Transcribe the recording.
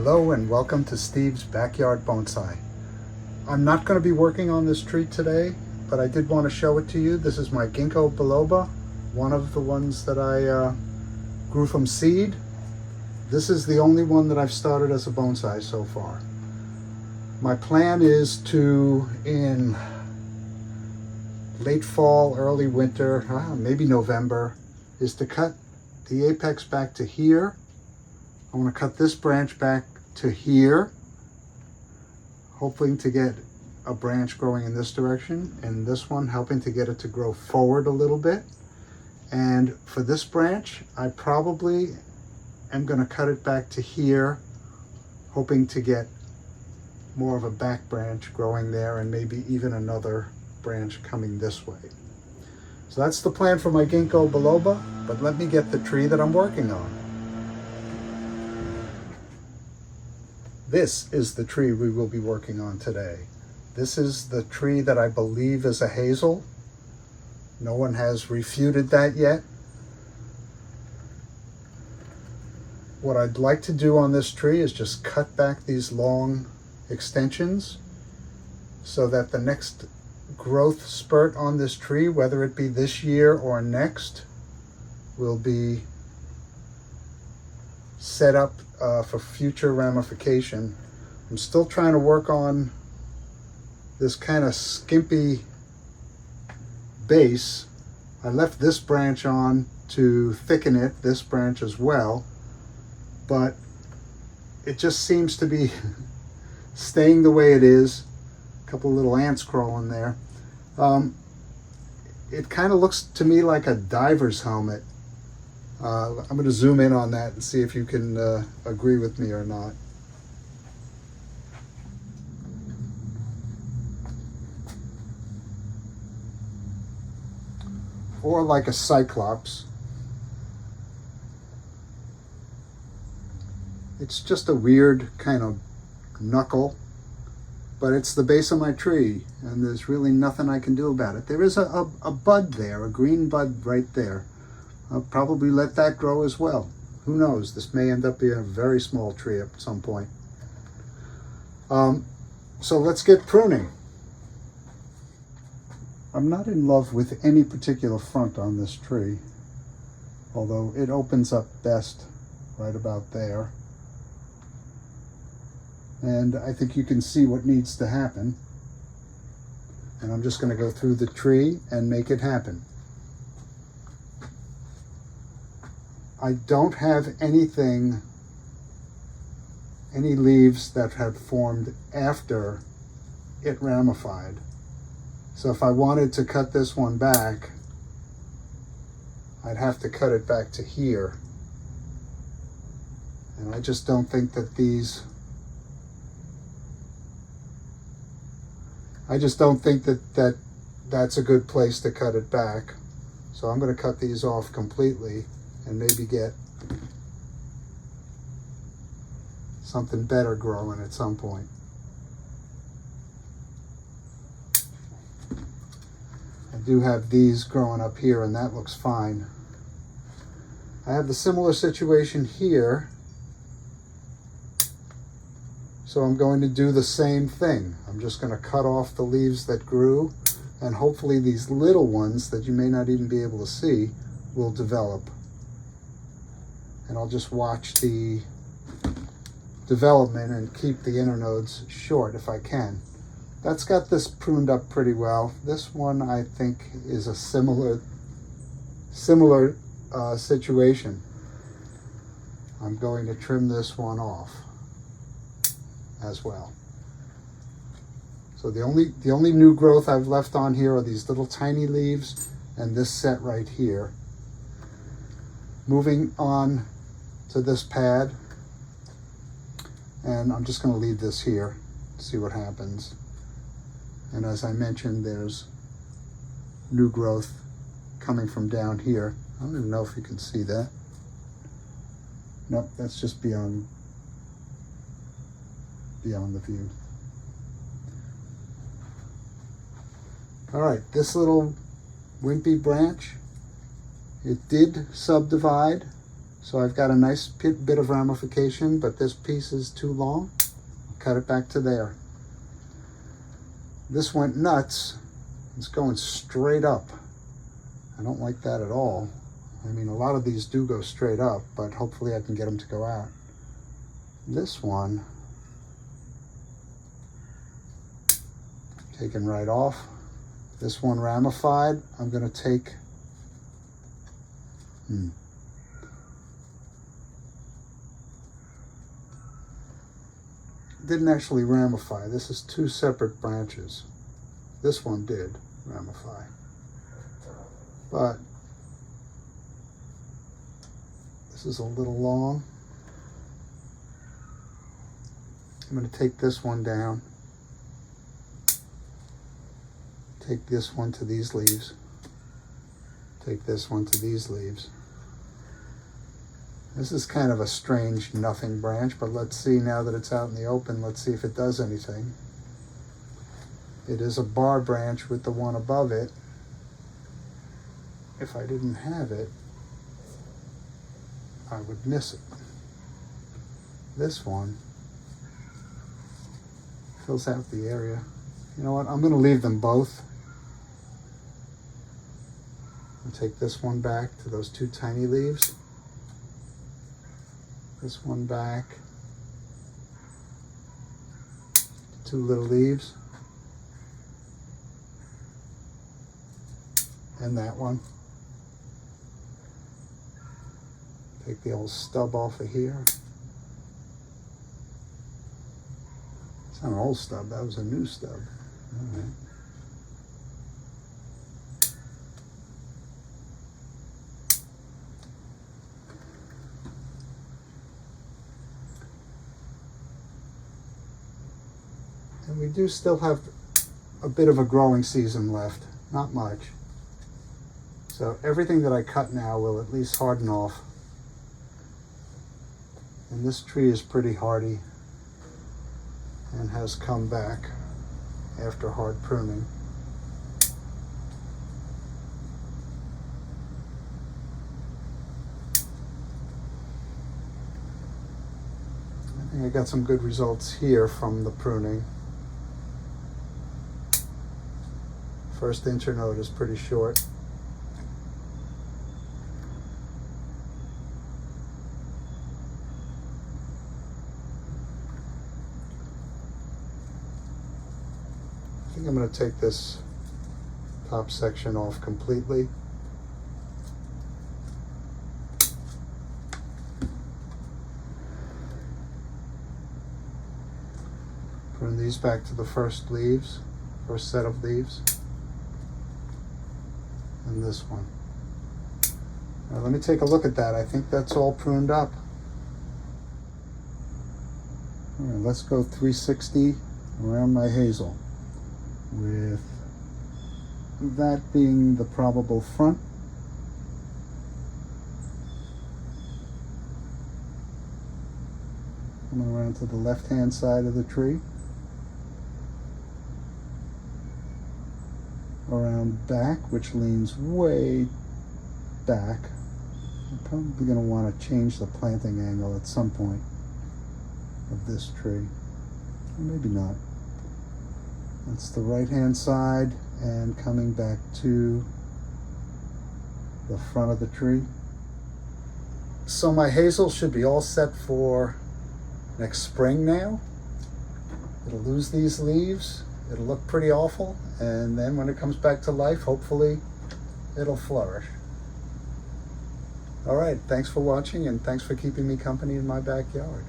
Hello and welcome to Steve's Backyard Bonsai. I'm not going to be working on this tree today, but I did want to show it to you. This is my ginkgo biloba, one of the ones that I grew from seed. This is the only one that I've started as a bonsai so far. My plan is to, in late fall, early winter, maybe November, is to cut the apex back to here. I want to cut this branch back to here, hoping to get a branch growing in this direction, and this one helping to get it to grow forward a little bit. And for this branch, I probably am going to cut it back to here, hoping to get more of a back branch growing there and maybe even another branch coming this way. So that's the plan for my ginkgo biloba, but let me get the tree that I'm working on. This is the tree we will be working on today. This is the tree that I believe is a hazel. No one has refuted that yet. What I'd like to do on this tree is just cut back these long extensions so that the next growth spurt on this tree, whether it be this year or next, will be set up for future ramification. I'm still trying to work on this kind of skimpy base. I left this branch on to thicken it, this branch as well, but it just seems to be staying the way it is. A couple of little ants crawling there. It kind of looks to me like a diver's helmet. I'm going to zoom in on that and see if you can agree with me or not. Or like a cyclops. It's just a weird kind of knuckle, but it's the base of my tree and there's really nothing I can do about it. There is a bud there, a green bud right there. I'll probably let that grow as well. Who knows? This may end up being a very small tree at some point. So let's get pruning. I'm not in love with any particular front on this tree, although it opens up best right about there. And I think you can see what needs to happen. And I'm just going to go through the tree and make it happen. I don't have any leaves that had formed after it ramified. So if I wanted to cut this one back, I'd have to cut it back to here. And I just don't think that that's a good place to cut it back. So I'm going to cut these off completely and maybe get something better growing at some point. I do have these growing up here and that looks fine. I have the similar situation here, so I'm going to do the same thing. I'm just going to cut off the leaves that grew, and hopefully these little ones that you may not even be able to see will develop. And I'll just watch the development and keep the internodes short if I can. That's got this pruned up pretty well. This one I think is a similar situation. I'm going to trim this one off as well. So the only new growth I've left on here are these little tiny leaves and this set right here. Moving on to this pad, and I'm just going to leave this here, see what happens. And as I mentioned, there's new growth coming from down here. I don't even know if you can see that. Nope, that's just beyond the view. All right, this little wimpy branch, it did subdivide, So I've got a nice bit of ramification, but this piece is too long. Cut it back to there. This went nuts. It's going straight up. I don't like that at all. I mean, a lot of these do go straight up, but hopefully I can get them to go out. This one, taken right off. This one ramified. I'm gonna take, didn't actually ramify. This is two separate branches. This one did ramify, but this is a little long. I'm going to take this one down, take this one to these leaves, take this one to these leaves. This is kind of a strange nothing branch, but let's see now that it's out in the open, let's see if it does anything. It is a bar branch with the one above it. If I didn't have it, I would miss it. This one fills out the area. You know what, I'm gonna leave them both. I'll take this one back to those two tiny leaves. This one back, two little leaves, and that one. Take the old stub off of here. It's not an old stub, that was a new stub. All right. And we do still have a bit of a growing season left, not much. So everything that I cut now will at least harden off. And this tree is pretty hardy and has come back after hard pruning. I think I got some good results here from the pruning. First internode is pretty short. I think I'm going to take this top section off completely. Prune these back to the first leaves, first set of leaves. And this one. Now let me take a look at that. I think that's all pruned up. All right, let's go 360 around my hazel, with that being the probable front. Coming around to the left-hand side of the tree. Around back, which leans way back. I'm probably going to want to change the planting angle at some point of this tree. Or maybe not. That's the right-hand side, and coming back to the front of the tree. So my hazel should be all set for next spring now. It'll lose these leaves. It'll look pretty awful, and then when it comes back to life, hopefully it'll flourish. All right, thanks for watching, and thanks for keeping me company in my backyard.